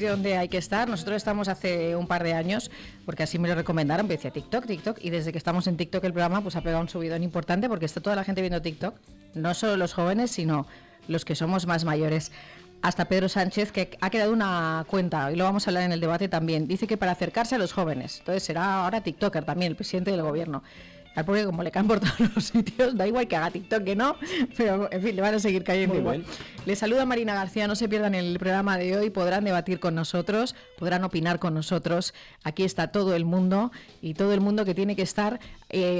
Donde hay que estar. Nosotros estamos hace un par de años, porque así me lo recomendaron, me decía TikTok, y desde que estamos en TikTok el programa pues ha pegado un subidón importante porque está toda la gente viendo TikTok, no solo los jóvenes, sino los que somos más mayores. Hasta Pedro Sánchez, que ha creado una cuenta, y lo vamos a hablar en el debate también, dice que para acercarse a los jóvenes, entonces será ahora TikToker también, el presidente del gobierno. Al pobre, como le caen por todos los sitios, da igual que haga TikTok que no, pero en fin, le van a seguir cayendo igual. Le saluda Marina García, no se pierdan el programa de hoy, podrán debatir con nosotros, podrán opinar con nosotros. Aquí está todo el mundo, y todo el mundo que tiene que estar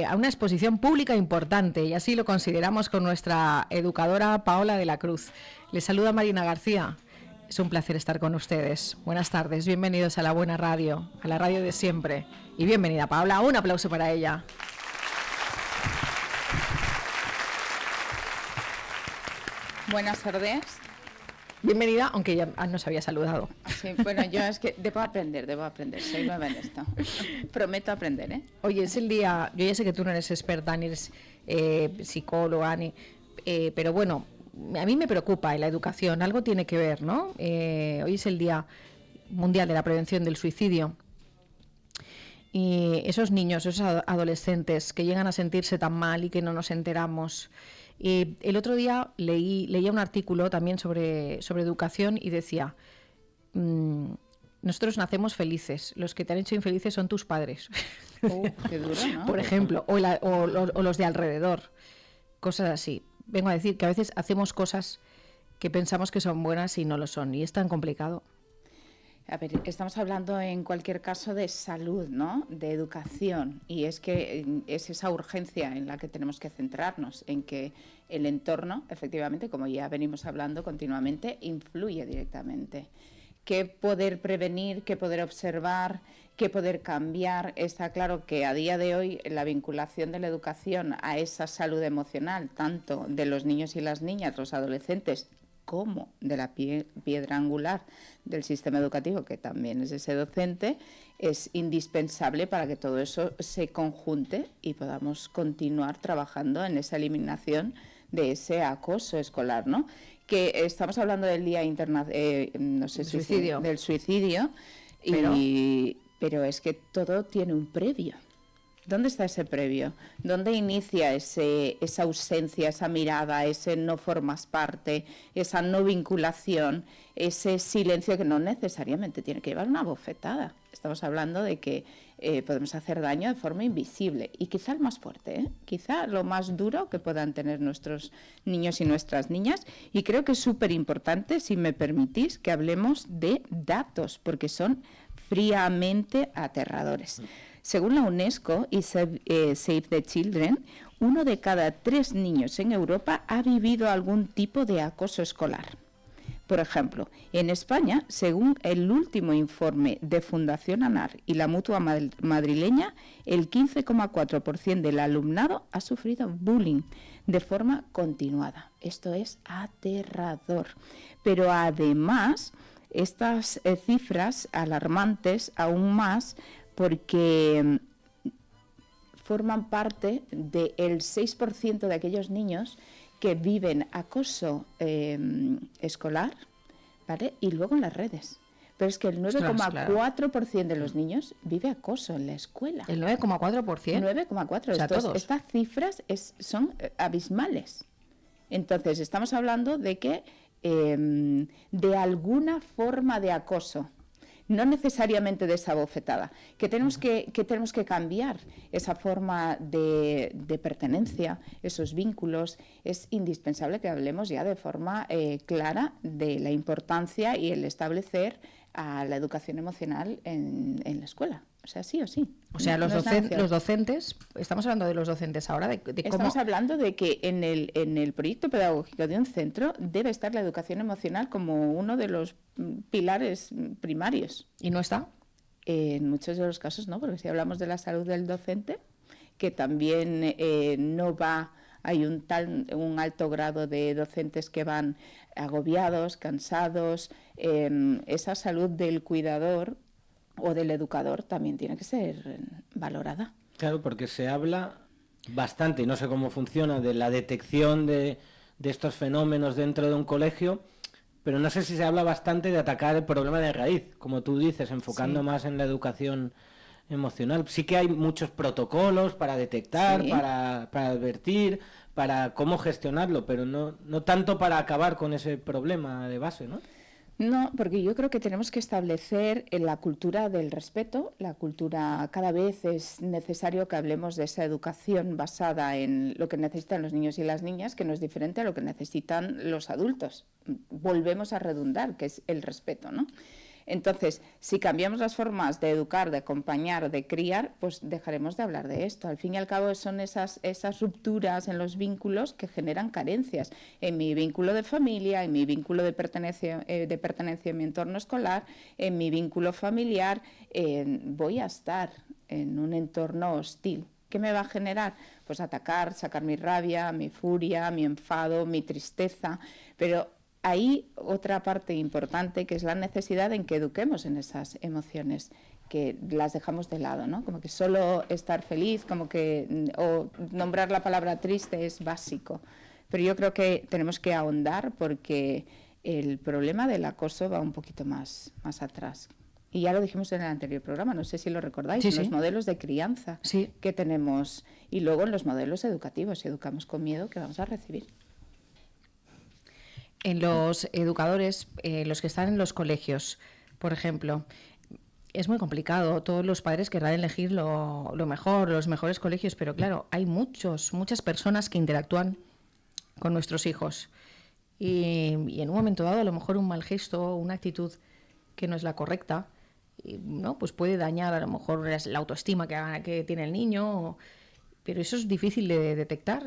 a una exposición pública importante, y así lo consideramos con nuestra educadora Paola de la Cruz. Le saluda Marina García. Es un placer estar con ustedes. Buenas tardes, bienvenidos a la buena radio, a la radio de siempre. Y bienvenida, Paola, un aplauso para ella. Buenas tardes. Bienvenida, aunque ya nos había saludado. Sí, bueno, yo es que debo aprender, soy nueva en esto. Prometo aprender, ¿eh? Oye, es el día, yo ya sé que tú no eres experta, ni eres psicóloga, pero bueno, a mí me preocupa la educación, algo tiene que ver, ¿no? Hoy es el Día Mundial de la Prevención del Suicidio. Y esos niños, esos adolescentes que llegan a sentirse tan mal y que no nos enteramos. El otro día leía un artículo también sobre educación y decía, nosotros nacemos felices, los que te han hecho infelices son tus padres. Qué duro, ¿no? Por ejemplo, o los de alrededor, cosas así. Vengo a decir que a veces hacemos cosas que pensamos que son buenas y no lo son, y es tan complicado. A ver, estamos hablando en cualquier caso de salud, ¿no? De educación, y es que es esa urgencia en la que tenemos que centrarnos, en que el entorno, efectivamente, como ya venimos hablando continuamente, influye directamente. Qué poder prevenir, qué poder observar, qué poder cambiar. Está claro que a día de hoy la vinculación de la educación a esa salud emocional, tanto de los niños y las niñas, los adolescentes, como de la piedra angular del sistema educativo, que también es ese docente, es indispensable para que todo eso se conjunte y podamos continuar trabajando en esa eliminación de ese acoso escolar, ¿no? Que estamos hablando del Día Internacional, no sé si suicidio. Del suicidio, pero es que todo tiene un previo. ¿Dónde está ese previo? ¿Dónde inicia esa ausencia, esa mirada, ese no formas parte, esa no vinculación, ese silencio que no necesariamente tiene que llevar una bofetada? Estamos hablando de que podemos hacer daño de forma invisible y quizá el más fuerte, quizá lo más duro que puedan tener nuestros niños y nuestras niñas. Y creo que es súper importante, si me permitís, que hablemos de datos, porque son fríamente aterradores. Según la UNESCO y Save the Children, 1 de cada 3 niños en Europa ha vivido algún tipo de acoso escolar. Por ejemplo, en España, según el último informe de Fundación ANAR y la Mutua madrileña, el 15,4% del alumnado ha sufrido bullying de forma continuada. Esto es aterrador. Pero además, estas cifras alarmantes aún más, porque forman parte del 6% de aquellos niños que viven acoso escolar, ¿vale? Y luego en las redes. Pero es que el 9,4% de los niños vive acoso en la escuela. ¿El 9,4%? 9,4%. O sea, estas cifras son abismales. Entonces, estamos hablando de que de alguna forma de acoso, no necesariamente de esa bofetada, que tenemos que cambiar esa forma de pertenencia, esos vínculos. Es indispensable que hablemos ya de forma clara de la importancia y el establecer a la educación emocional en la escuela. O sea, sí o sí. O sea, los docentes, estamos hablando de los docentes ahora, de cómo... Estamos hablando de que en el proyecto pedagógico de un centro debe estar la educación emocional como uno de los pilares primarios. ¿Y no está? En muchos de los casos no, porque si hablamos de la salud del docente, que también no va... Hay un alto grado de docentes que van agobiados, cansados. Esa salud del cuidador o del educador también tiene que ser valorada. Claro, porque se habla bastante, y no sé cómo funciona, de la detección de estos fenómenos dentro de un colegio, pero no sé si se habla bastante de atacar el problema de raíz, como tú dices, enfocando más en la educación emocional. Sí que hay muchos protocolos para detectar, para advertir, para cómo gestionarlo, pero no tanto para acabar con ese problema de base, ¿no? No, porque yo creo que tenemos que establecer en la cultura del respeto, la cultura, cada vez es necesario que hablemos de esa educación basada en lo que necesitan los niños y las niñas, que no es diferente a lo que necesitan los adultos. Volvemos a redundar, que es el respeto, ¿no? Entonces, si cambiamos las formas de educar, de acompañar, de criar, pues dejaremos de hablar de esto. Al fin y al cabo son esas rupturas en los vínculos que generan carencias. En mi vínculo de familia, en mi vínculo de pertenencia a mi entorno escolar, en mi vínculo familiar, voy a estar en un entorno hostil. ¿Qué me va a generar? Pues atacar, sacar mi rabia, mi furia, mi enfado, mi tristeza, pero hay otra parte importante que es la necesidad en que eduquemos en esas emociones, que las dejamos de lado, ¿no? Como que solo estar feliz, o nombrar la palabra triste es básico. Pero yo creo que tenemos que ahondar porque el problema del acoso va un poquito más atrás. Y ya lo dijimos en el anterior programa, no sé si lo recordáis, en los modelos de crianza que tenemos y luego en los modelos educativos. Si educamos con miedo, ¿qué vamos a recibir? En los educadores, los que están en los colegios, por ejemplo, es muy complicado. Todos los padres querrán elegir lo mejor, los mejores colegios, pero claro, hay muchas personas que interactúan con nuestros hijos. Y en un momento dado, a lo mejor un mal gesto, una actitud que no es la correcta, ¿no? Pues puede dañar a lo mejor la autoestima que tiene el niño, pero eso es difícil de detectar.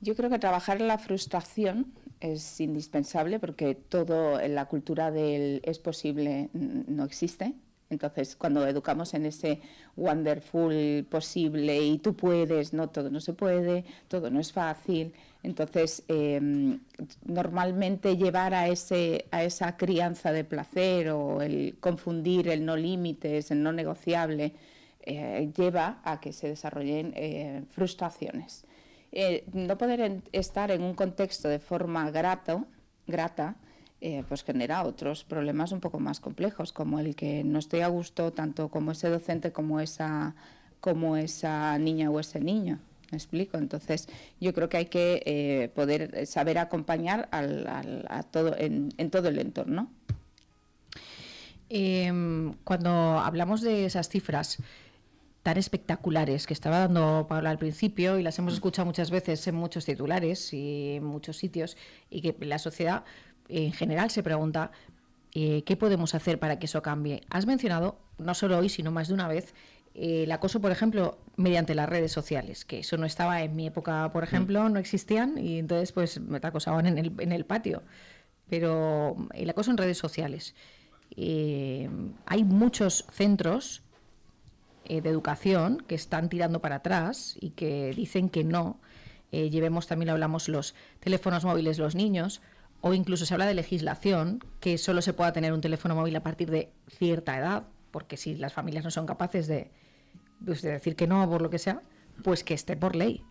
Yo creo que trabajar en la frustración es indispensable porque todo en la cultura del es posible no existe. Entonces, cuando educamos en ese wonderful posible y tú puedes, no, todo no se puede, todo no es fácil. Entonces, normalmente llevar a esa crianza de placer o el confundir el no límites, el no negociable, lleva a que se desarrollen frustraciones. No poder estar en un contexto de forma grata, pues genera otros problemas un poco más complejos, como el que no estoy a gusto tanto como ese docente como esa niña o ese niño. ¿Me explico? Entonces, yo creo que hay que poder saber acompañar a todo en todo el entorno. Cuando hablamos de esas cifras tan espectaculares que estaba dando Paula al principio y las hemos escuchado muchas veces en muchos titulares y en muchos sitios, y que la sociedad en general se pregunta ¿qué podemos hacer para que eso cambie? Has mencionado, no solo hoy, sino más de una vez, el acoso, por ejemplo, mediante las redes sociales, que eso no estaba en mi época, por ejemplo, no existían, y entonces pues me acosaban en el patio. Pero el acoso en redes sociales. Hay muchos centros de educación que están tirando para atrás y que dicen que no. Llevemos, también hablamos, los teléfonos móviles los niños, o incluso se habla de legislación, que solo se pueda tener un teléfono móvil a partir de cierta edad, porque si las familias no son capaces de decir que no por lo que sea, pues que esté por ley.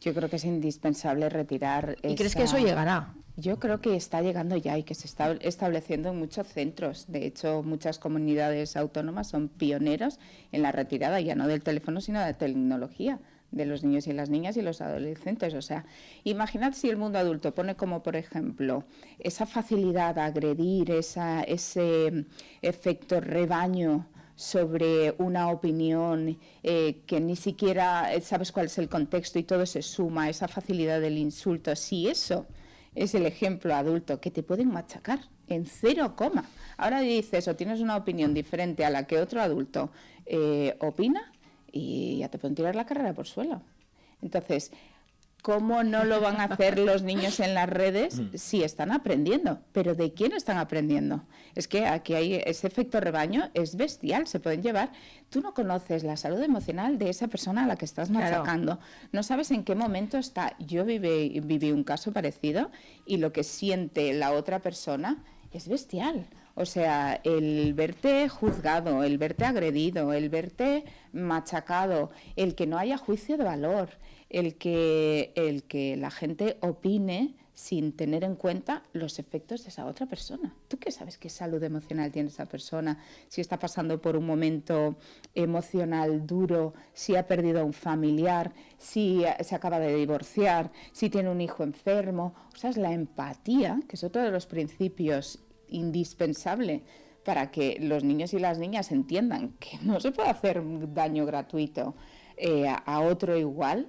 Yo creo que es indispensable retirar ¿Y crees que eso llegará? Yo creo que está llegando ya y que se está estableciendo en muchos centros. De hecho, muchas comunidades autónomas son pioneras en la retirada ya no del teléfono, sino de la tecnología de los niños y las niñas y los adolescentes. O sea, imaginad si el mundo adulto pone como, por ejemplo, esa facilidad a agredir, ese efecto rebaño sobre una opinión que ni siquiera sabes cuál es el contexto y todo se suma, esa facilidad del insulto. Si eso es el ejemplo adulto, que te pueden machacar en 0, ahora dices o tienes una opinión diferente a la que otro adulto opina y ya te pueden tirar la carrera por suelo. Entonces, ¿cómo no lo van a hacer los niños en las redes si están aprendiendo? ¿Pero de quién están aprendiendo? Es que aquí hay ese efecto rebaño, es bestial, se pueden llevar. Tú no conoces la salud emocional de esa persona a la que estás machacando. Claro. No sabes en qué momento está. Yo viví un caso parecido y lo que siente la otra persona es bestial. O sea, el verte juzgado, el verte agredido, el verte machacado, el que no haya juicio de valor, el que la gente opine sin tener en cuenta los efectos de esa otra persona. ¿Tú qué sabes qué salud emocional tiene esa persona? Si está pasando por un momento emocional duro, si ha perdido a un familiar, si se acaba de divorciar, si tiene un hijo enfermo. O sea, es la empatía, que es otro de los principios indispensables para que los niños y las niñas entiendan que no se puede hacer daño gratuito a otro igual.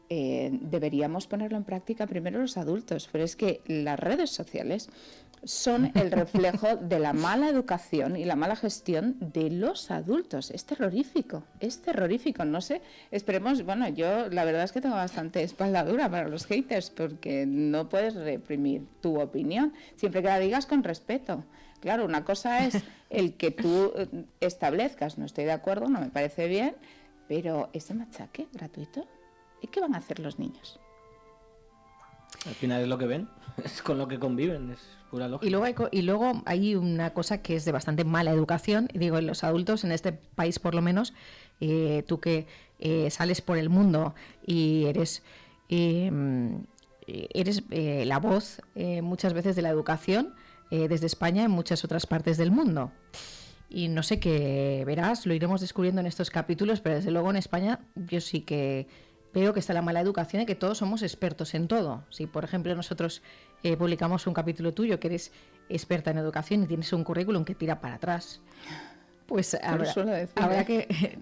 Deberíamos ponerlo en práctica primero los adultos, pero es que las redes sociales son el reflejo de la mala educación y la mala gestión de los adultos. Es terrorífico, no sé, esperemos, bueno, yo la verdad es que tengo bastante espalda dura para los haters, porque no puedes reprimir tu opinión, siempre que la digas con respeto. Claro, una cosa es el que tú establezcas, no estoy de acuerdo, no me parece bien, pero ese machaque gratuito, ¿y qué van a hacer los niños? Al final es lo que ven, es con lo que conviven, es pura lógica. Y luego hay una cosa que es de bastante mala educación, digo, en los adultos, en este país por lo menos, tú que sales por el mundo y eres la voz muchas veces de la educación desde España en muchas otras partes del mundo. Y no sé qué verás, lo iremos descubriendo en estos capítulos, pero desde luego en España yo sí que veo que está la mala educación y que todos somos expertos en todo. Si, por ejemplo, nosotros publicamos un capítulo tuyo que eres experta en educación y tienes un currículum que tira para atrás, pues habrá que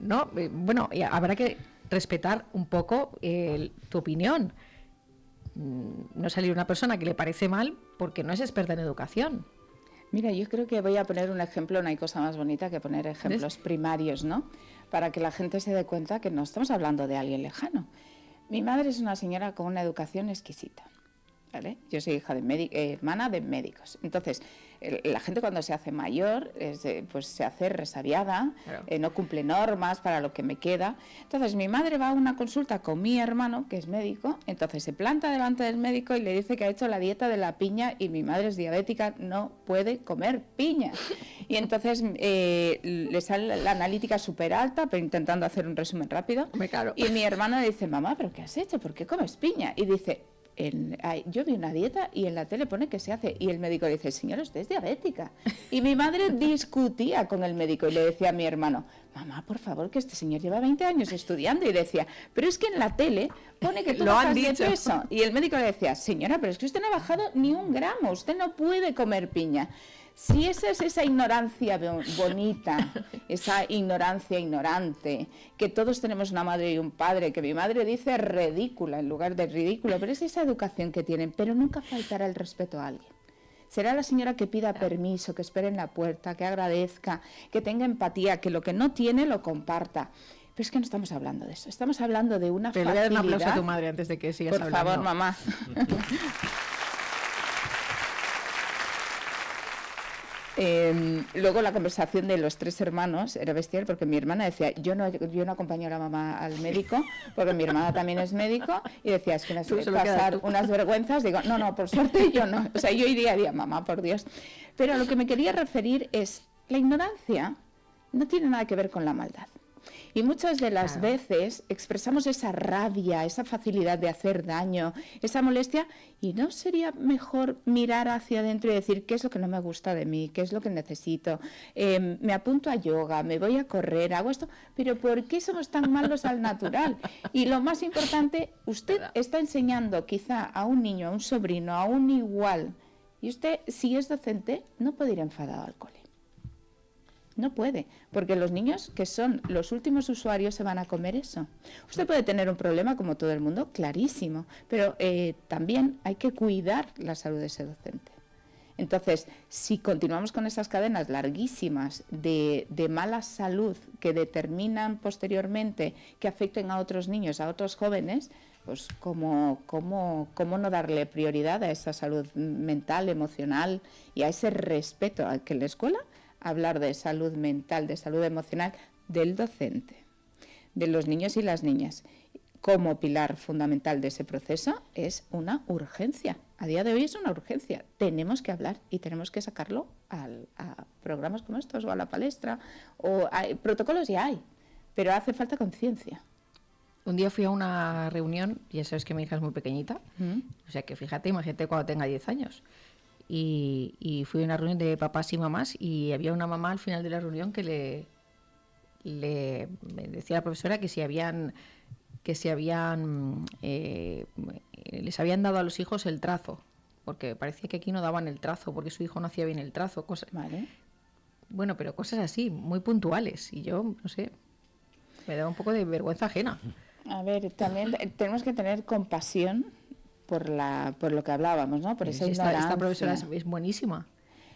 habrá que respetar un poco tu opinión. No salir una persona que le parece mal porque no es experta en educación. Mira, yo creo que voy a poner un ejemplo, no hay cosa más bonita que poner ejemplos primarios, ¿no? Para que la gente se dé cuenta que no estamos hablando de alguien lejano. Mi madre es una señora con una educación exquisita, ¿vale? Yo soy hija de hermana de médicos. Entonces, la gente cuando se hace mayor, pues se hace resabiada, claro. No cumple normas para lo que me queda. Entonces, mi madre va a una consulta con mi hermano, que es médico, entonces se planta delante del médico y le dice que ha hecho la dieta de la piña y mi madre es diabética, no puede comer piña. Y entonces le sale la analítica súper alta, pero intentando hacer un resumen rápido. Claro. Y mi hermano le dice, mamá, ¿pero qué has hecho? ¿Por qué comes piña? Y dice, yo vi una dieta y en la tele pone que se hace. Y el médico le dice, señora, usted es diabética. Y mi madre discutía con el médico y le decía a mi hermano, mamá, por favor, que este señor lleva 20 años estudiando. Y decía, pero es que en la tele pone que tú bajas de peso. Y el médico le decía, señora, pero es que usted no ha bajado ni 1 gramo, usted no puede comer piña. Si esa es esa ignorancia bonita, esa ignorancia ignorante, que todos tenemos una madre y un padre, que mi madre dice ridícula en lugar de ridículo, pero es esa educación que tienen, pero nunca faltará el respeto a alguien. Será la señora que pida permiso, que espere en la puerta, que agradezca, que tenga empatía, que lo que no tiene lo comparta. Pero es que no estamos hablando de eso, estamos hablando de una facilidad. Te voy a dar un aplauso a tu madre antes de que sigas hablando. Por favor, mamá. Luego la conversación de los 3 hermanos era bestial porque mi hermana decía, yo no acompaño a la mamá al médico porque mi hermana también es médico y decía, es que me suele pasar unas vergüenzas. Digo, no, por suerte yo no. O sea, yo iría a día, mamá, por Dios. Pero a lo que me quería referir es, la ignorancia no tiene nada que ver con la maldad. Y muchas de las veces expresamos esa rabia, esa facilidad de hacer daño, esa molestia, y ¿no sería mejor mirar hacia adentro y decir qué es lo que no me gusta de mí, qué es lo que necesito? Me apunto a yoga, me voy a correr, hago esto, pero ¿por qué somos tan malos al natural? Y lo más importante, usted está enseñando quizá a un niño, a un sobrino, a un igual, y usted, si es docente, no puede ir enfadado al cole. No puede, porque los niños, que son los últimos usuarios, se van a comer eso. Usted puede tener un problema, como todo el mundo, clarísimo, pero también hay que cuidar la salud de ese docente. Entonces, si continuamos con esas cadenas larguísimas de mala salud que determinan posteriormente que afecten a otros niños, a otros jóvenes, pues ¿cómo no darle prioridad a esa salud mental, emocional y a ese respeto al que en la escuela hablar de salud mental, de salud emocional del docente, de los niños y las niñas, como pilar fundamental de ese proceso, es una urgencia. A día de hoy es una urgencia. Tenemos que hablar y tenemos que sacarlo a programas como estos o a la palestra. Protocolos ya hay, pero hace falta conciencia. Un día fui a una reunión, ya sabes que mi hija es muy pequeñita, o sea que fíjate, imagínate cuando tenga 10 años. Y fui a una reunión de papás y mamás y había una mamá al final de la reunión que me decía la profesora que les habían dado a los hijos el trazo, porque parecía que aquí no daban el trazo, porque su hijo no hacía bien el trazo, cosas. Vale. Bueno, pero cosas así, muy puntuales. Y yo, no sé, me da un poco de vergüenza ajena. A ver, también tenemos que tener compasión por lo que hablábamos, ¿no? Por esa ignorancia. Esta profesora es buenísima.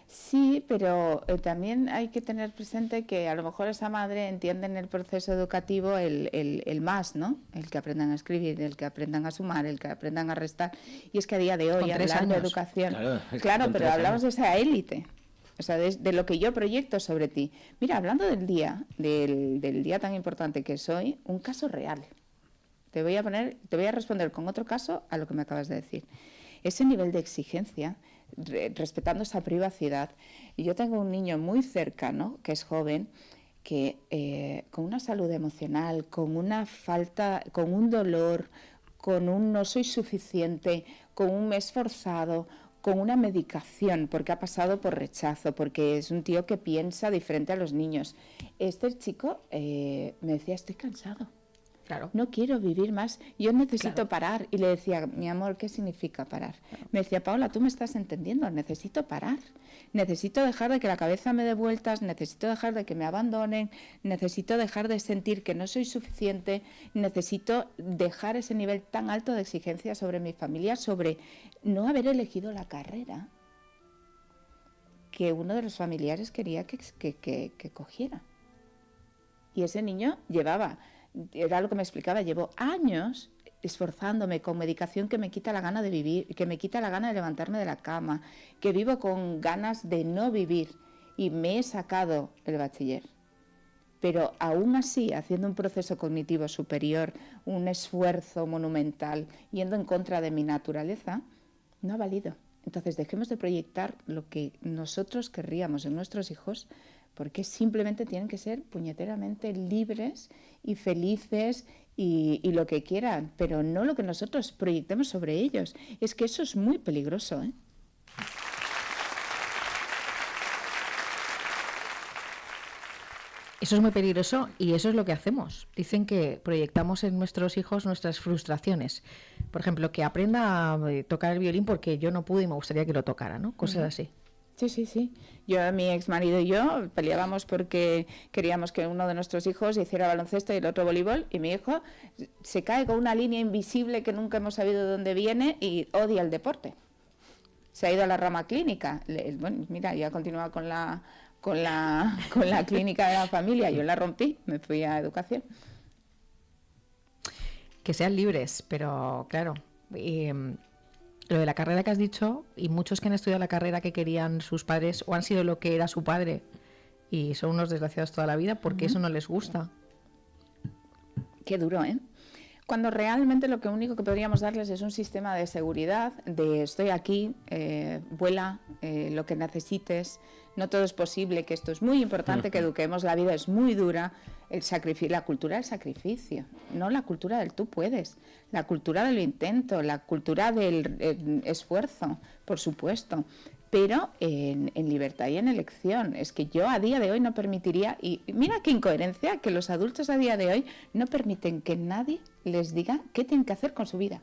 Sí, pero también hay que tener presente que a lo mejor esa madre entiende en el proceso educativo el más, ¿no? El que aprendan a escribir, el que aprendan a sumar, el que aprendan a restar. Y es que a día de hoy hablar de educación... Claro, pero hablamos de esa élite. O sea, de lo que yo proyecto sobre ti. Mira, hablando del día tan importante que es hoy, un caso real. Te voy a responder con otro caso a lo que me acabas de decir. Ese nivel de exigencia, respetando esa privacidad. Y yo tengo un niño muy cercano, que es joven, que con una salud emocional, con una falta, con un dolor, con un no soy suficiente, con un me he esforzado, con una medicación, porque ha pasado por rechazo, porque es un tío que piensa diferente a los niños. Este chico me decía, estoy cansado. Claro. No quiero vivir más, yo necesito parar. Y le decía, mi amor, ¿qué significa parar? Claro. Me decía, Paola, tú me estás entendiendo, necesito parar. Necesito dejar de que la cabeza me dé vueltas, necesito dejar de que me abandonen, necesito dejar de sentir que no soy suficiente, necesito dejar ese nivel tan alto de exigencia sobre mi familia, sobre no haber elegido la carrera que uno de los familiares quería que cogiera. Y ese niño era lo que me explicaba, llevo años esforzándome con medicación que me quita la gana de vivir, que me quita la gana de levantarme de la cama, que vivo con ganas de no vivir y me he sacado el bachiller. Pero aún así, haciendo un proceso cognitivo superior, un esfuerzo monumental, yendo en contra de mi naturaleza, no ha valido. Entonces dejemos de proyectar lo que nosotros querríamos en nuestros hijos, porque simplemente tienen que ser puñeteramente libres y felices y lo que quieran, pero no lo que nosotros proyectemos sobre ellos. Es que eso es muy peligroso, ¿eh? Eso es muy peligroso y eso es lo que hacemos. Dicen que proyectamos en nuestros hijos nuestras frustraciones. Por ejemplo, que aprenda a tocar el violín porque yo no pude y me gustaría que lo tocara, ¿no? Cosas así. Sí. Mi exmarido y yo peleábamos porque queríamos que uno de nuestros hijos hiciera baloncesto y el otro voleibol, y mi hijo se cae con una línea invisible que nunca hemos sabido de dónde viene y odia el deporte. Se ha ido a la rama clínica. Bueno, mira, ya continúa con la clínica de la familia. Yo la rompí, me fui a educación. Que sean libres, pero claro... Lo de la carrera que has dicho, y muchos que han estudiado la carrera que querían sus padres o han sido lo que era su padre y son unos desgraciados toda la vida porque eso no les gusta. Qué duro, ¿eh? Cuando realmente lo único que podríamos darles es un sistema de seguridad, de estoy aquí, vuela, lo que necesites, no todo es posible, que esto es muy importante, que eduquemos, la vida es muy dura, la cultura del sacrificio, no la cultura del tú puedes, la cultura del intento, la cultura del esfuerzo, por supuesto, pero en libertad y en elección. Es que yo a día de hoy no permitiría, y mira qué incoherencia, que los adultos a día de hoy no permiten que nadie les diga qué tienen que hacer con su vida.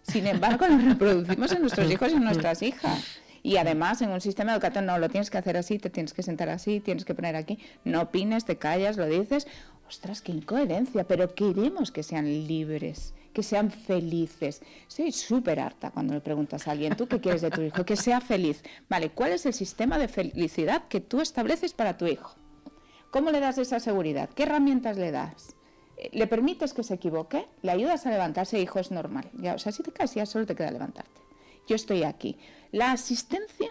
Sin embargo, nos reproducimos en nuestros hijos y en nuestras hijas. Y además, en un sistema educativo, no, lo tienes que hacer así, te tienes que sentar así, tienes que poner aquí, no opines, te callas, lo dices. Ostras, qué incoherencia, pero queremos que sean libres, que sean felices. Soy súper harta cuando le preguntas a alguien, ¿tú qué quieres de tu hijo? Que sea feliz. Vale, ¿cuál es el sistema de felicidad que tú estableces para tu hijo? ¿Cómo le das esa seguridad? ¿Qué herramientas le das? ¿Le permites que se equivoque? ¿Le ayudas a levantarse? Hijo, es normal. Ya, o sea, si te caes, ya solo te queda levantarte. Yo estoy aquí. La asistencia,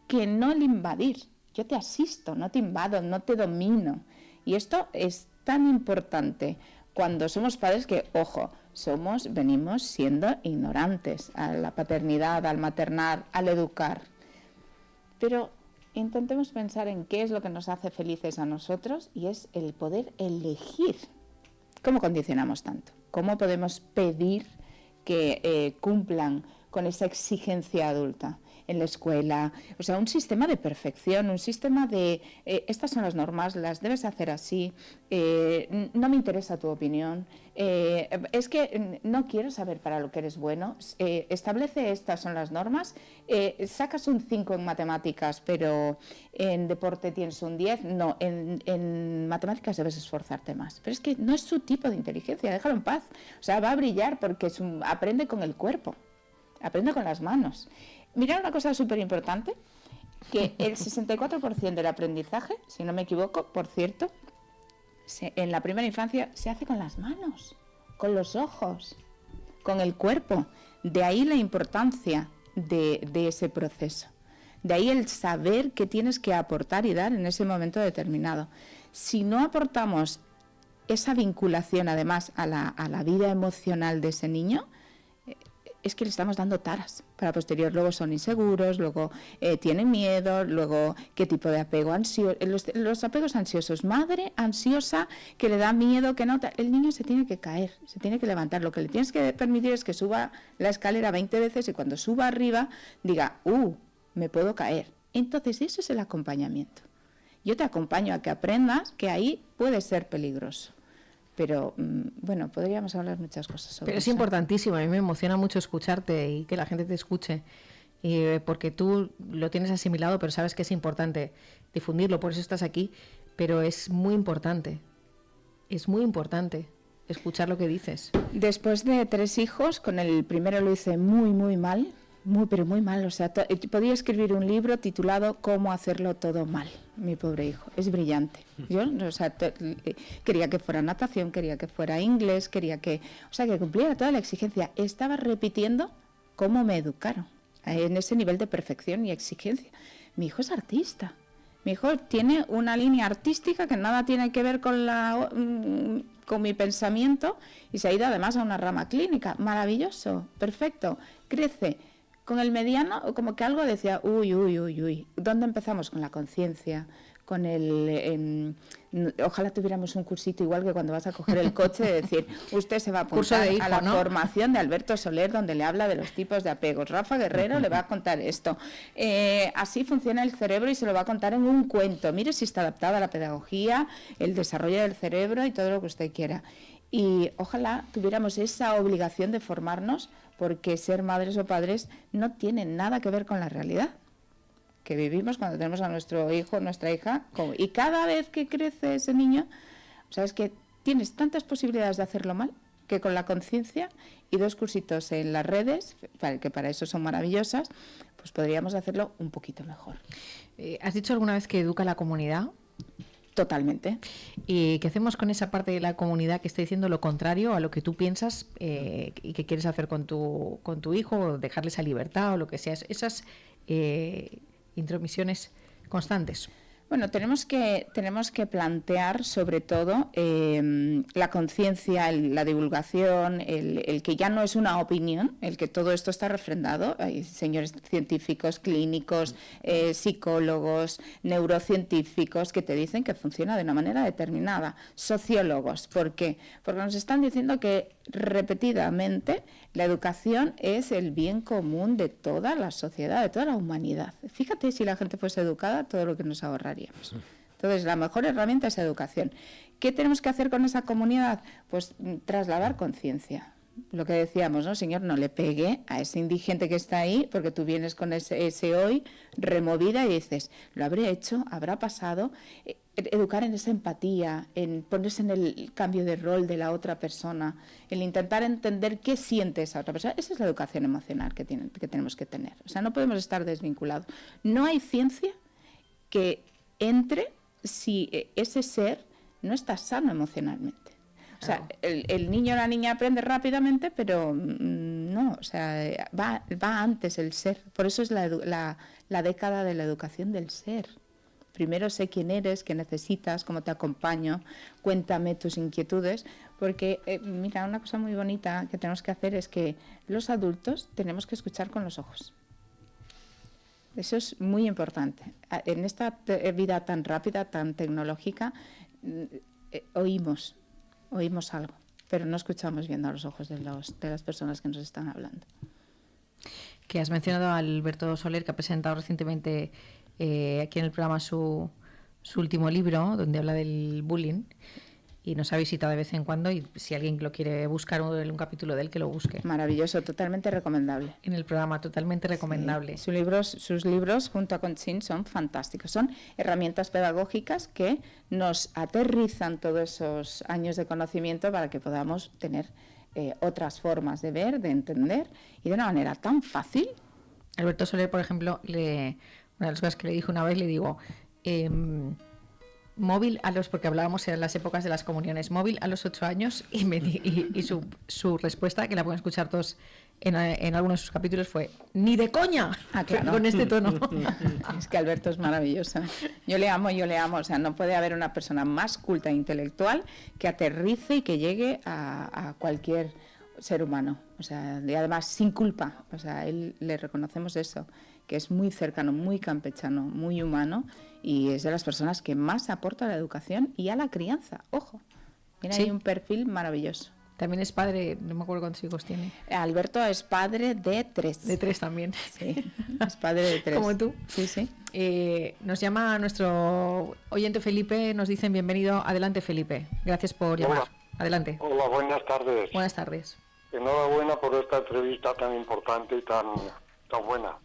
que no el invadir. Yo te asisto, no te invado, no te domino. Y esto es tan importante cuando somos padres que, ojo, venimos siendo ignorantes a la paternidad, al maternar, al educar. Pero intentemos pensar en qué es lo que nos hace felices a nosotros y es el poder elegir ¿Cómo condicionamos tanto? ¿Cómo podemos pedir que cumplan con esa exigencia adulta en la escuela? O sea, un sistema de perfección, un sistema de estas son las normas, las debes hacer así, no me interesa tu opinión, es que no quiero saber para lo que eres bueno, establece estas son las normas, sacas un 5 en matemáticas, pero en deporte tienes un 10, no, en matemáticas debes esforzarte más. Pero es que no es su tipo de inteligencia, déjalo en paz. O sea, va a brillar porque aprende con el cuerpo, aprende con las manos. Mirad una cosa súper importante, que el 64% del aprendizaje, si no me equivoco, por cierto, en la primera infancia se hace con las manos, con los ojos, con el cuerpo. De ahí la importancia de ese proceso. De ahí el saber qué tienes que aportar y dar en ese momento determinado. Si no aportamos esa vinculación además a la vida emocional de ese niño, es que le estamos dando taras para posterior. Luego son inseguros, luego tienen miedo, luego qué tipo de apego ansioso. Los apegos ansiosos, madre ansiosa que le da miedo, que no, el niño se tiene que caer, se tiene que levantar. Lo que le tienes que permitir es que suba la escalera 20 veces y cuando suba arriba diga, me puedo caer. Entonces eso es el acompañamiento. Yo te acompaño a que aprendas que ahí puede ser peligroso. Pero, bueno, podríamos hablar muchas cosas sobre eso. Pero es importantísimo, a mí me emociona mucho escucharte y que la gente te escuche, porque tú lo tienes asimilado, pero sabes que es importante difundirlo, por eso estás aquí, pero es muy importante escuchar lo que dices. Después de 3 hijos, con el primero lo hice muy, muy mal, pero muy mal. O sea, podía escribir un libro titulado Cómo hacerlo todo mal, mi pobre hijo. Es brillante. Yo, o sea, quería que fuera natación, quería que fuera inglés, quería que cumpliera toda la exigencia. Estaba repitiendo cómo me educaron, en ese nivel de perfección y exigencia. Mi hijo es artista. Mi hijo tiene una línea artística que nada tiene que ver con mi pensamiento y se ha ido además a una rama clínica. Maravilloso, perfecto, crece. Con el mediano, como que algo decía, uy. ¿Dónde empezamos? Con la conciencia, con ojalá tuviéramos un cursito igual que cuando vas a coger el coche, de decir, usted se va a apuntar a la formación de Alberto Soler, donde le habla de los tipos de apegos. Rafa Guerrero le va a contar esto. Así funciona el cerebro y se lo va a contar en un cuento. Mire si está adaptada a la pedagogía, el desarrollo del cerebro y todo lo que usted quiera. Y ojalá tuviéramos esa obligación de formarnos, porque ser madres o padres no tiene nada que ver con la realidad que vivimos cuando tenemos a nuestro hijo, nuestra hija, y cada vez que crece ese niño, sabes que tienes tantas posibilidades de hacerlo mal, que con la conciencia y 2 cursitos en las redes, que para eso son maravillosas, pues podríamos hacerlo un poquito mejor. ¿Has dicho alguna vez que educa a la comunidad? Totalmente. ¿Y qué hacemos con esa parte de la comunidad que está diciendo lo contrario a lo que tú piensas y que quieres hacer con tu hijo, o dejarle esa libertad o lo que sea? Esas intromisiones constantes. Bueno, tenemos que plantear sobre todo la conciencia, la divulgación, el que ya no es una opinión, el que todo esto está refrendado. Hay señores científicos, clínicos, psicólogos, neurocientíficos que te dicen que funciona de una manera determinada. Sociólogos, ¿por qué? Porque nos están diciendo que repetidamente la educación es el bien común de toda la sociedad, de toda la humanidad. Fíjate si la gente fuese educada, todo lo que nos ahorraríamos. Entonces, la mejor herramienta es educación. ¿Qué tenemos que hacer con esa comunidad? Pues trasladar conciencia. Lo que decíamos, ¿no? Señor, no le pegue a ese indigente que está ahí, porque tú vienes con ese hoy removida y dices, lo habré hecho, habrá pasado. Educar en esa empatía, en ponerse en el cambio de rol de la otra persona, el intentar entender qué siente esa otra persona. Esa es la educación emocional que tenemos que tener. O sea, no podemos estar desvinculados. No hay ciencia que entre si ese ser no está sano emocionalmente. O sea, el niño o la niña aprende rápidamente, pero no, o sea, va antes el ser. Por eso es la década de la educación del ser. Primero sé quién eres, qué necesitas, cómo te acompaño, cuéntame tus inquietudes, porque mira, una cosa muy bonita que tenemos que hacer es que los adultos tenemos que escuchar con los ojos. Eso es muy importante. En esta vida tan rápida, tan tecnológica, oímos, oímos algo, pero no escuchamos viendo a los ojos de las personas que nos están hablando. Que has mencionado a Alberto Soler, que ha presentado recientemente aquí en el programa su último libro, donde habla del bullying, y nos ha visitado de vez en cuando, y si alguien lo quiere buscar un capítulo de él, que lo busque. Maravilloso, totalmente recomendable. En el programa, totalmente recomendable. Sí. Sus libros, junto a Conchín, son fantásticos. Son herramientas pedagógicas que nos aterrizan todos esos años de conocimiento para que podamos tener otras formas de ver, de entender, y de una manera tan fácil. Alberto Soler, por ejemplo, una de las cosas que le dije una vez, le digo... móvil porque hablábamos en las épocas de las comuniones, móvil a los 8 años, y su respuesta, que la pueden escuchar todos en algunos de sus capítulos, fue ¡ni de coña! Claro. Con este tono. Es que Alberto es maravilloso. Yo le amo. O sea, no puede haber una persona más culta e intelectual que aterrice y que llegue a cualquier ser humano. O sea, y además sin culpa. O sea, él le reconocemos eso, que es muy cercano, muy campechano, muy humano, y es de las personas que más aporta a la educación y a la crianza. Ojo, tiene ahí un perfil maravilloso. También es padre, no me acuerdo cuántos hijos tiene. Alberto es padre de 3. De 3 también. Sí, es padre de 3. Como tú. Sí, sí. Nos llama nuestro oyente Felipe, nos dicen bienvenido. Adelante, Felipe. Gracias por llamar. Hola. Adelante. Hola, buenas tardes. Buenas tardes. Enhorabuena por esta entrevista tan importante y tan buena.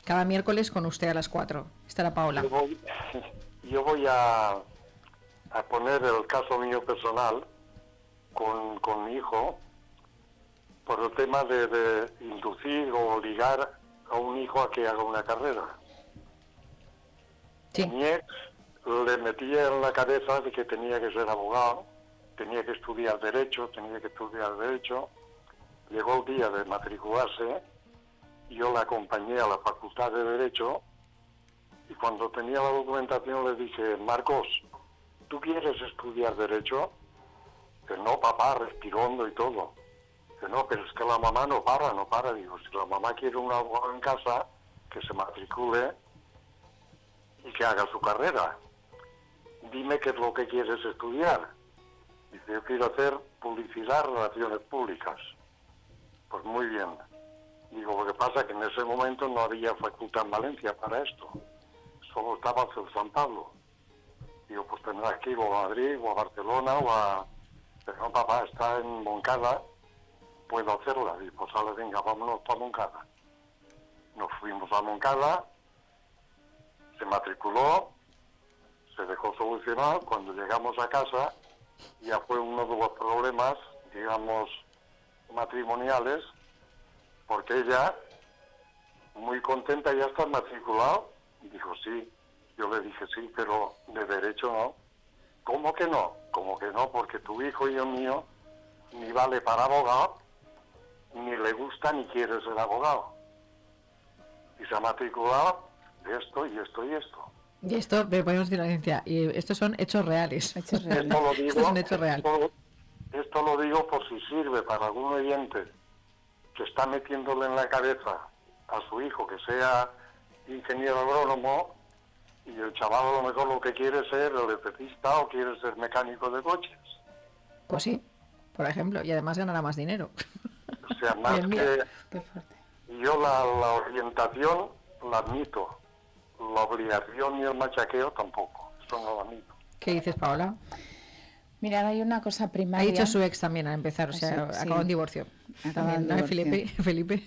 Cada miércoles con usted a las 4. Estará Paola. Yo voy a poner el caso mío personal con mi hijo por el tema de inducir o obligar a un hijo a que haga una carrera. Sí. Mi ex le metía en la cabeza de que tenía que ser abogado, tenía que estudiar Derecho. Llegó el día de matricularse, yo la acompañé a la Facultad de Derecho, y cuando tenía la documentación le dije: Marcos, ¿tú quieres estudiar Derecho? Que no, papá, respirando y todo. Que no, pero es que la mamá no para. Digo, si la mamá quiere un abogado en casa, que se matricule y que haga su carrera. Dime qué es lo que quieres estudiar. Dice, yo quiero hacer publicidad, relaciones públicas. Pues muy bien. Digo, lo que pasa es que en ese momento no había facultad en Valencia para esto. Solo estaba en San Pablo. Digo, pues tendrás que ir o a Madrid, o a Barcelona, o a... Pero no, papá, está en Moncada, puedo hacerla. Digo, pues ahora venga, vámonos para Moncada. Nos fuimos a Moncada, se matriculó, se dejó solucionar. Cuando llegamos a casa, ya fue uno de los problemas, digamos, matrimoniales, porque ella, muy contenta, ya está matriculado. Dijo, sí. Yo le dije, sí, pero de Derecho no. ¿Cómo que no? ¿Cómo que no? Porque tu hijo y el mío ni vale para abogado, ni le gusta ni quiere ser abogado. Y se ha matriculado de esto y esto y esto. Y esto, me podemos decir la ciencia, y estos son hechos reales. Hechos reales. Esto lo digo, Esto es un hecho real. Esto lo digo por si sirve para algún oyente que está metiéndole en la cabeza a su hijo que sea ingeniero agrónomo, y el chaval a lo mejor lo que quiere es ser electricista o quiere ser mecánico de coches. Pues sí, por ejemplo, y además ganará más dinero. O sea, más Bien, que... Qué fuerte. Yo la orientación la admito, la obligación y el machaqueo tampoco, eso no lo admito. ¿Qué dices, Paola? Mirad, hay una cosa Ha primaria. dicho su ex también al empezar, o sea, Sí, acabó en divorcio. Acaba en También, ¿no? divorcio. Felipe.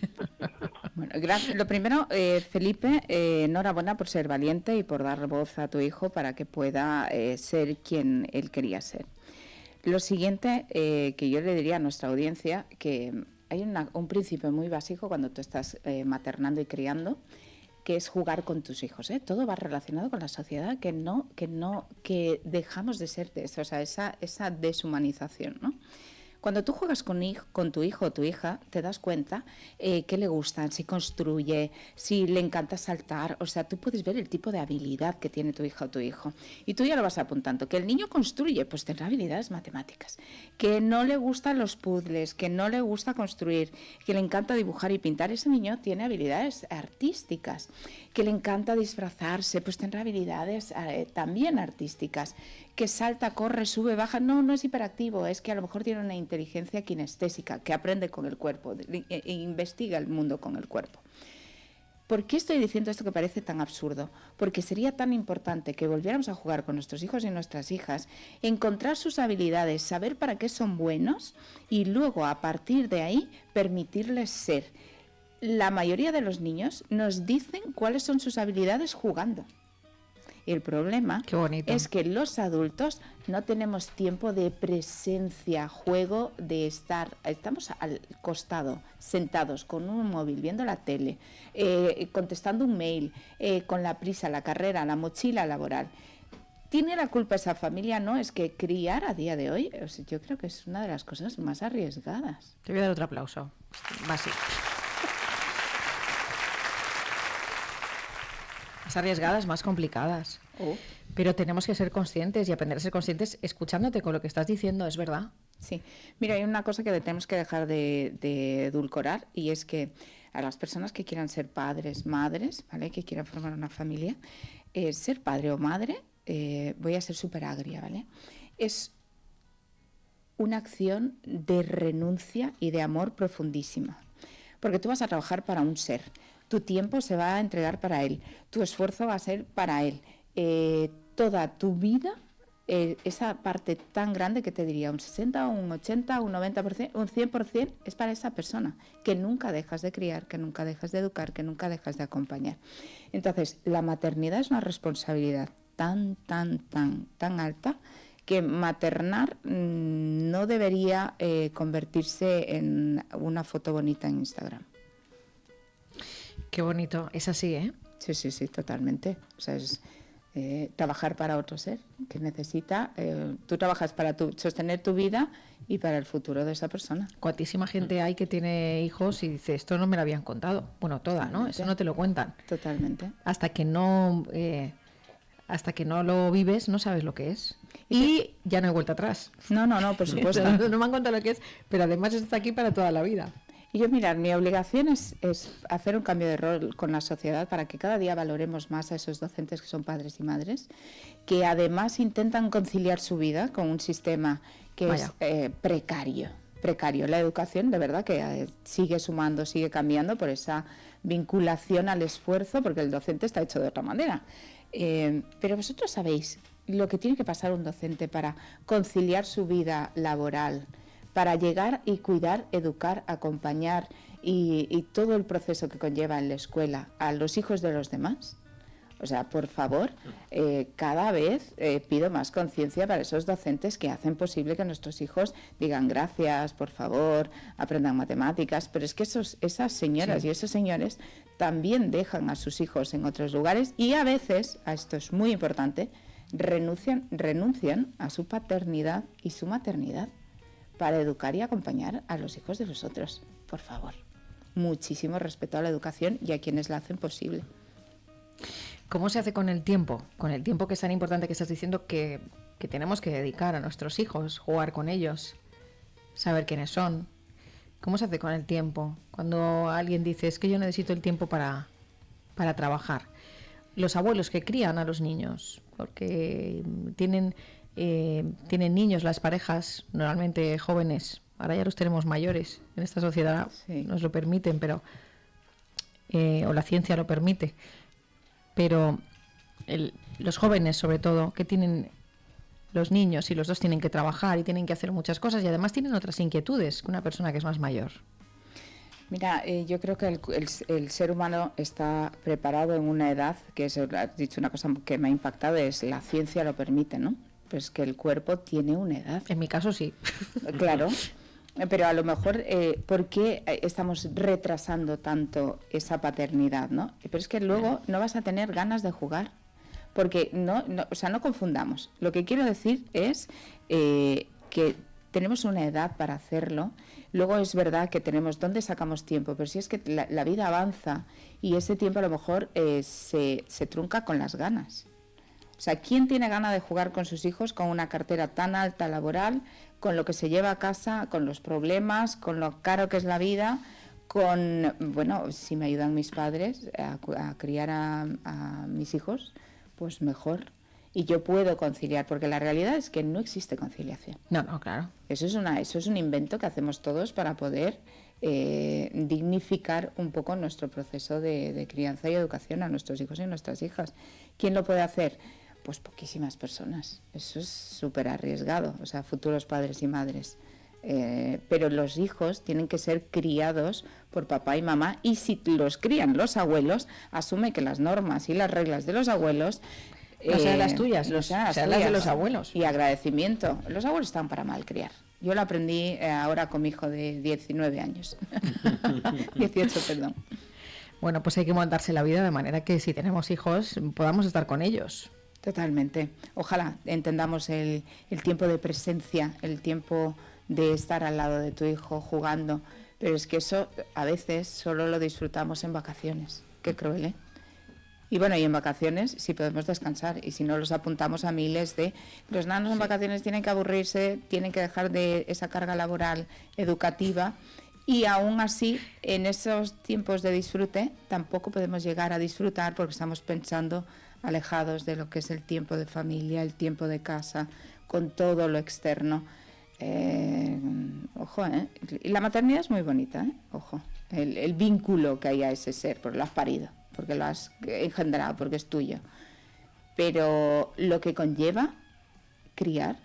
Bueno, gracias. Lo primero, Felipe, enhorabuena por ser valiente y por dar voz a tu hijo para que pueda ser quien él quería ser. Lo siguiente que yo le diría a nuestra audiencia, que hay un principio muy básico cuando tú estás maternando y criando, que es jugar con tus hijos, ¿eh? Todo va relacionado con la sociedad, que dejamos de ser de eso, o sea, esa deshumanización, ¿no? Cuando tú juegas con tu hijo o tu hija, te das cuenta qué le gustan, si construye, si le encanta saltar. O sea, tú puedes ver el tipo de habilidad que tiene tu hija o tu hijo. Y tú ya lo vas apuntando. Que el niño construye, pues tendrá habilidades matemáticas. Que no le gustan los puzzles, que no le gusta construir, que le encanta dibujar y pintar. Ese niño tiene habilidades artísticas. Que le encanta disfrazarse, pues tendrá habilidades también artísticas. Que salta, corre, sube, baja. No es hiperactivo, es que a lo mejor tiene una inteligencia kinestésica, que aprende con el cuerpo, e investiga el mundo con el cuerpo. ¿Por qué estoy diciendo esto que parece tan absurdo? Porque sería tan importante que volviéramos a jugar con nuestros hijos y nuestras hijas, encontrar sus habilidades, saber para qué son buenos y luego a partir de ahí permitirles ser. La mayoría de los niños nos dicen cuáles son sus habilidades jugando. El problema es que los adultos no tenemos tiempo de presencia, juego, de estar. Estamos al costado, sentados con un móvil, viendo la tele, contestando un mail, con la prisa, la carrera, la mochila laboral. ¿Tiene la culpa esa familia? No, es que criar a día de hoy, yo creo que es una de las cosas más arriesgadas. Te voy a dar otro aplauso. Básico. Más arriesgadas, más complicadas. Pero tenemos que ser conscientes y aprender a ser conscientes escuchándote con lo que estás diciendo, es verdad. Sí. Mira, hay una cosa que tenemos que dejar de edulcorar y es que a las personas que quieran ser padres, madres, ¿vale? Que quieran formar una familia, ser padre o madre, voy a ser súper agria, ¿vale? Es una acción de renuncia y de amor profundísima. Porque tú vas a trabajar para un ser. Tu tiempo se va a entregar para él, tu esfuerzo va a ser para él. Toda tu vida, esa parte tan grande que te diría un 60, un 80, un 90%, un 100% es para esa persona, que nunca dejas de criar, que nunca dejas de educar, que nunca dejas de acompañar. Entonces, la maternidad es una responsabilidad tan alta que maternar no debería convertirse en una foto bonita en Instagram. Qué bonito, es así, ¿eh? Sí, totalmente. O sea, es trabajar para otro ser que necesita. Tú trabajas para sostener tu vida y para el futuro de esa persona. Cuantísima gente hay que tiene hijos y dice, esto no me lo habían contado. Bueno, toda, ¿no? Eso no te lo cuentan. Totalmente. Hasta que no lo vives, no sabes lo que es. Y ya no hay vuelta atrás. No, por supuesto. No me han contado lo que es, pero además está aquí para toda la vida. Y yo, mirar, mi obligación es hacer un cambio de rol con la sociedad para que cada día valoremos más a esos docentes que son padres y madres, que además intentan conciliar su vida con un sistema que es precario. La educación, de verdad, que sigue sumando, sigue cambiando por esa vinculación al esfuerzo, porque el docente está hecho de otra manera. Pero vosotros sabéis lo que tiene que pasar un docente para conciliar su vida laboral, para llegar y cuidar, educar, acompañar y todo el proceso que conlleva en la escuela a los hijos de los demás. O sea, por favor, cada vez pido más conciencia para esos docentes que hacen posible que nuestros hijos digan gracias, por favor, aprendan matemáticas, pero es que esas señoras y esos señores también dejan a sus hijos en otros lugares y a veces, esto es muy importante, renuncian a su paternidad y su maternidad para educar y acompañar a los hijos de los otros. Por favor, muchísimo respeto a la educación y a quienes la hacen posible. ¿Cómo se hace con el tiempo? Con el tiempo que es tan importante que estás diciendo que tenemos que dedicar a nuestros hijos, jugar con ellos, saber quiénes son. ¿Cómo se hace con el tiempo? Cuando alguien dice, es que yo necesito el tiempo para trabajar. Los abuelos que crían a los niños, porque tienen niños, las parejas, normalmente jóvenes, ahora ya los tenemos mayores, en esta sociedad nos lo permiten, pero o la ciencia lo permite, pero los jóvenes sobre todo, que tienen los niños y los dos tienen que trabajar y tienen que hacer muchas cosas y además tienen otras inquietudes que una persona que es más mayor. Mira, yo creo que el ser humano está preparado en una edad, que has dicho una cosa que me ha impactado, es la ciencia lo permite, ¿no? Pues que el cuerpo tiene una edad. En mi caso sí. Claro, pero a lo mejor, ¿por qué estamos retrasando tanto esa paternidad, no? Pero es que luego no vas a tener ganas de jugar, porque no confundamos. Lo que quiero decir es que tenemos una edad para hacerlo. Luego es verdad que tenemos dónde sacamos tiempo, pero si es que la vida avanza y ese tiempo a lo mejor se trunca con las ganas. O sea, ¿quién tiene ganas de jugar con sus hijos con una cartera tan alta laboral, con lo que se lleva a casa, con los problemas, con lo caro que es la vida, bueno, si me ayudan mis padres a criar a mis hijos, pues mejor. Y yo puedo conciliar, porque la realidad es que no existe conciliación. No, claro. Eso es un invento que hacemos todos para poder dignificar un poco nuestro proceso de crianza y educación a nuestros hijos y nuestras hijas. ¿Quién lo puede hacer? Pues poquísimas personas. Eso es súper arriesgado, o sea, futuros padres y madres. Pero los hijos tienen que ser criados por papá y mamá, y si los crían los abuelos, asume que las normas y las reglas de los abuelos no sean las tuyas, sean las de los abuelos. Y agradecimiento. Los abuelos están para malcriar. Yo lo aprendí ahora con mi hijo de 19 años. 18, perdón. Bueno, pues hay que montarse la vida de manera que si tenemos hijos podamos estar con ellos. Totalmente. Ojalá entendamos el tiempo de presencia, el tiempo de estar al lado de tu hijo jugando. Pero es que eso a veces solo lo disfrutamos en vacaciones. Qué cruel, ¿eh? Y bueno, y en vacaciones sí podemos descansar, y si no los apuntamos a miles de... Los nanos en vacaciones tienen que aburrirse, tienen que dejar de esa carga laboral educativa, y aún así, en esos tiempos de disfrute, tampoco podemos llegar a disfrutar porque estamos pensando alejados de lo que es el tiempo de familia, el tiempo de casa, con todo lo externo. Ojo, y la maternidad es muy bonita, ojo, el vínculo que hay a ese ser, porque lo has parido, porque lo has engendrado, porque es tuyo, pero lo que conlleva criar,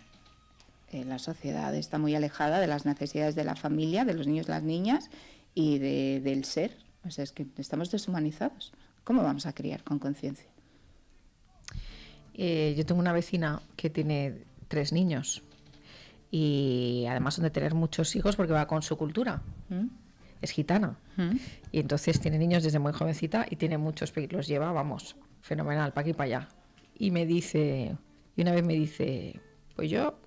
la sociedad está muy alejada de las necesidades de la familia, de los niños, las niñas y del ser. O sea, es que estamos deshumanizados. ¿Cómo vamos a criar con conciencia? Yo tengo una vecina que tiene 3 niños y además son de tener muchos hijos porque va con su cultura. Es gitana. Y entonces tiene niños desde muy jovencita y tiene muchos, los lleva, vamos, fenomenal, para aquí y para allá. Y una vez me dice, pues yo,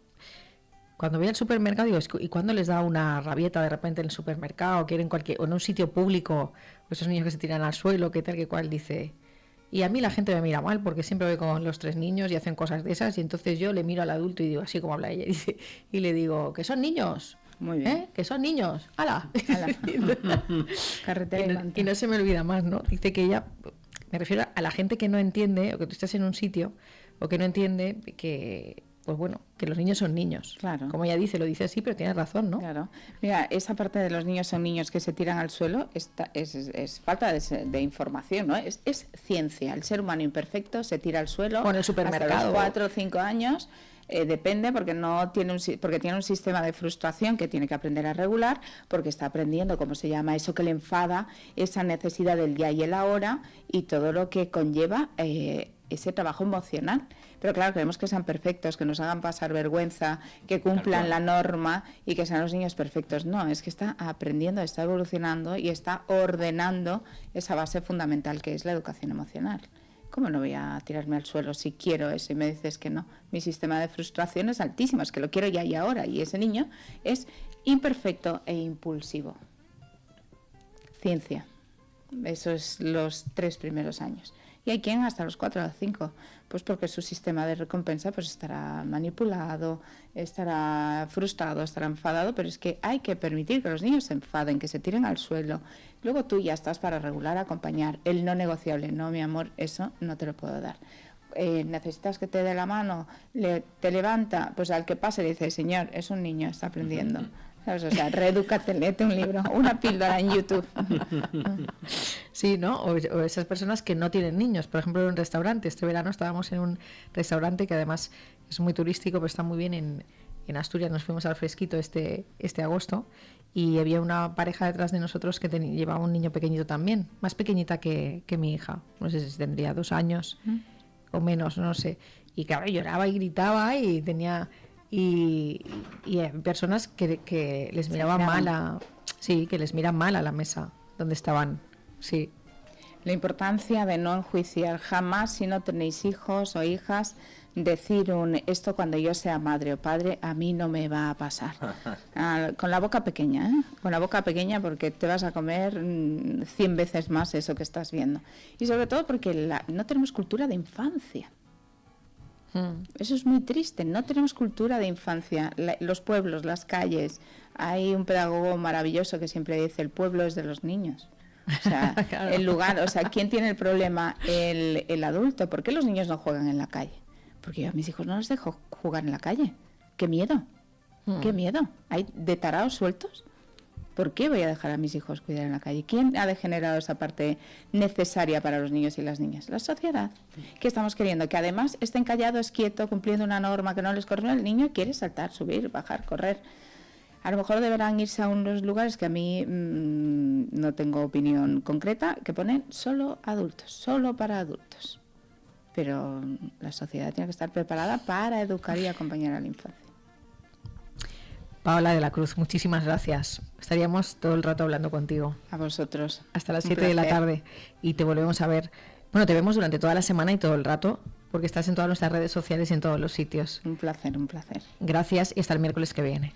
cuando voy al supermercado, digo, ¿y cuándo les da una rabieta de repente en el supermercado, quieren o en un sitio público, esos niños que se tiran al suelo, qué tal, qué cual? Dice, y a mí la gente me mira mal porque siempre voy con los 3 niños y hacen cosas de esas, y entonces yo le miro al adulto y digo, así como habla ella, dice, y le digo, que son niños. Muy bien. Que son niños. ¡Hala! Carretera y no se me olvida más, ¿no? Dice que ella, me refiero a la gente que no entiende, o que tú estás en un sitio, o que no entiende que, pues bueno, que los niños son niños. Claro. Como ella dice, lo dice así, pero tiene razón, ¿no? Claro. Mira, esa parte de los niños son niños que se tiran al suelo es falta de información, ¿no? Es ciencia. El ser humano imperfecto se tira al suelo o en el supermercado. Hasta los 4 o 5 años. Depende, porque tiene un sistema de frustración que tiene que aprender a regular, porque está aprendiendo, ¿cómo se llama? Eso que le enfada, esa necesidad del ya y el ahora, y todo lo que conlleva ese trabajo emocional. Pero claro, queremos que sean perfectos, que nos hagan pasar vergüenza, que cumplan la norma y que sean los niños perfectos. No, es que está aprendiendo, está evolucionando y está ordenando esa base fundamental que es la educación emocional. ¿Cómo no voy a tirarme al suelo si quiero eso y me dices que no? Mi sistema de frustración es altísimo, es que lo quiero ya y ahora, y ese niño es imperfecto e impulsivo. Ciencia. Eso es los 3 primeros años. Y hay quien hasta los 4 o 5, pues porque su sistema de recompensa pues estará manipulado, estará frustrado, estará enfadado, pero es que hay que permitir que los niños se enfaden, que se tiren al suelo. Luego tú ya estás para regular, acompañar. El no negociable, no, mi amor, eso no te lo puedo dar. Necesitas que te dé la mano, te levanta, pues al que pase le dice, señor, es un niño, está aprendiendo. ¿Sabes? O sea, reedúcate, léete un libro, una píldora en YouTube. Sí, ¿no? O esas personas que no tienen niños. Por ejemplo, en un restaurante. Este verano estábamos en un restaurante que además es muy turístico, pero está muy bien en Asturias. Nos fuimos al Fresquito este agosto y había una pareja detrás de nosotros que llevaba un niño pequeñito también, más pequeñita que mi hija. No sé si tendría 2 años o menos, no sé. Y claro, lloraba y gritaba y tenía... Y personas que les miraban mal que les miran mal a la mesa donde estaban, sí. La importancia de no enjuiciar jamás, si no tenéis hijos o hijas, decir esto cuando yo sea madre o padre, a mí no me va a pasar. Con la boca pequeña, ¿eh? Con la boca pequeña, porque te vas a comer 100 veces más eso que estás viendo. Y sobre todo porque no tenemos cultura de infancia. Eso es muy triste, no tenemos cultura de infancia. Los pueblos, las calles, hay un pedagogo maravilloso que siempre dice, el pueblo es de los niños. O sea, claro. El lugar, o sea, ¿quién tiene el problema? El adulto. ¿Por qué los niños no juegan en la calle? Porque yo a mis hijos no los dejo jugar en la calle. ¡Qué miedo! ¡Qué miedo! ¿Hay de taraos sueltos? ¿Por qué voy a dejar a mis hijos cuidar en la calle? ¿Quién ha degenerado esa parte necesaria para los niños y las niñas? La sociedad. ¿Qué estamos queriendo? Que además estén callados, quietos, cumpliendo una norma que no les corresponde. El niño quiere saltar, subir, bajar, correr. A lo mejor deberán irse a unos lugares que a mí no tengo opinión concreta, que ponen solo adultos, solo para adultos. Pero la sociedad tiene que estar preparada para educar y acompañar a la infancia. Paola de la Cruz, muchísimas gracias. Estaríamos todo el rato hablando contigo. A vosotros. Hasta las 7 de la tarde. Y te volvemos a ver. Bueno, te vemos durante toda la semana y todo el rato, porque estás en todas nuestras redes sociales y en todos los sitios. Un placer, un placer. Gracias y hasta el miércoles que viene.